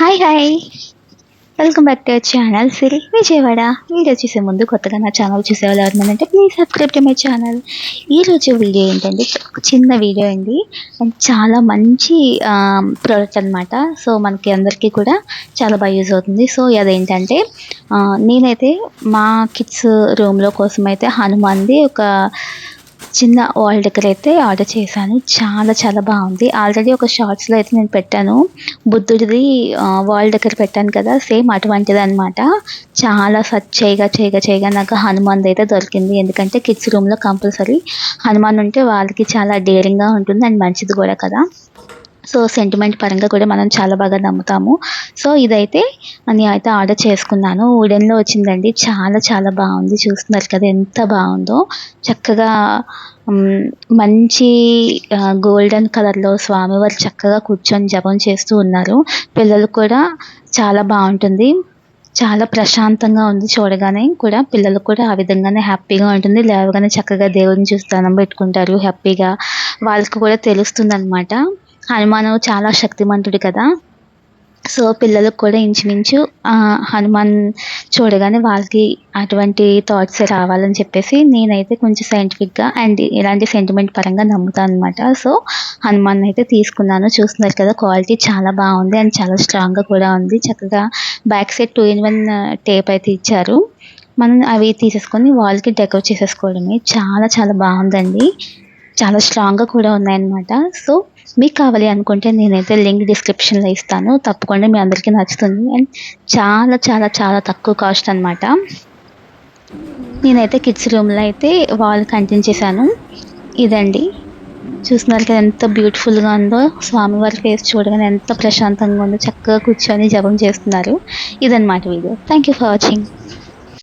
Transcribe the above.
Hi hi welcome back to our channel Siri Vijayawada. Video చూసే ముందు కొత్తగా నా ఛానల్ చూసేవాళ్ళు ఎవరినంటే please subscribe to my channel. ఈరోజు వీడియో ఏంటంటే ఒక చిన్న వీడియో అండి, అండ్ చాలా మంచి ప్రోడక్ట్ అనమాట. సో మనకి అందరికీ కూడా చాలా బాగా యూజ్ అవుతుంది. సో అదేంటంటే నేనైతే మా కిడ్స్ రూమ్లో కోసం అయితే హనుమాన్ది ఒక చిన్న వాల్ డెకర్ అయితే ఆర్డర్ చేశాను. చాలా చాలా బాగుంది. ఆల్రెడీ ఒక షార్ట్స్లో అయితే నేను పెట్టాను, బుద్ధుడిది వాల్ డెకర్ పెట్టాను కదా, సేమ్ అటువంటిది అనమాట. చాలా సర్చ్ చేయగా నాకు హనుమాన్ అయితే దొరికింది. ఎందుకంటే కిడ్స్ రూమ్లో కంపల్సరీ హనుమాన్ ఉంటే వాళ్ళకి చాలా డేరింగ్గా ఉంటుంది అండ్ మంచిది కూడా కదా. సో సెంటిమెంట్ పరంగా కూడా మనం చాలా బాగా నమ్ముతాము. సో ఇదైతే నేనైతే ఆర్డర్ చేసుకున్నాను. వుడెన్లో వచ్చిందండి. చాలా చాలా బాగుంది. చూస్తున్నారు కదా ఎంత బాగుందో. చక్కగా మంచి గోల్డెన్ కలర్లో స్వామివారు చక్కగా కూర్చొని జపం చేస్తూ ఉన్నారు. పిల్లలు కూడా చాలా బాగుంటుంది. చాలా ప్రశాంతంగా ఉంది. చూడగానే కూడా పిల్లలకు కూడా ఆ విధంగానే హ్యాపీగా ఉంటుంది. లేవగానే చక్కగా దేవుడిని చూసి దండం పెట్టుకుంటారు హ్యాపీగా. వాళ్ళకి కూడా తెలుస్తుందనమాట. హనుమాను చాలా శక్తిమంతుడు కదా. సో పిల్లలకు కూడా ఇంచుమించు హనుమాన్ చూడగానే వాళ్ళకి అటువంటి థాట్స్ రావాలని చెప్పేసి నేనైతే కొంచెం సైంటిఫిక్గా అండ్ ఇలాంటి సెంటిమెంట్ పరంగా నమ్ముతాను అనమాట. సో హనుమాన్ అయితే తీసుకున్నాను. చూస్తున్నారు కదా క్వాలిటీ చాలా బాగుంది అండ్ చాలా స్ట్రాంగ్గా కూడా ఉంది. చక్కగా బ్యాక్ సైడ్ 2-in-1 టేప్ అయితే ఇచ్చారు. మనం అవి తీసేసుకొని వాల్కి డెకరేట్ చేసేసుకోవడమే. చాలా చాలా బాగుందండి. చాలా స్ట్రాంగ్గా కూడా ఉన్నాయన్నమాట. సో మీకు కావాలి అనుకుంటే నేనైతే లింక్ డిస్క్రిప్షన్లో ఇస్తాను. తప్పకుండా మీ అందరికీ నచ్చుతుంది అండ్ చాలా చాలా చాలా తక్కువ కాస్ట్ అనమాట. నేనైతే కిడ్స్ రూమ్లో అయితే వాల్ అంటించేసాను. ఇదండి, చూస్తున్నారు కదా ఎంత బ్యూటిఫుల్గా ఉందో. స్వామివారి ఫేస్ చూడగానే ఎంత ప్రశాంతంగా ఉందో. చక్కగా కూర్చొని జపం చేస్తున్నారు. ఇదన్నమాట video. Thank you for watching.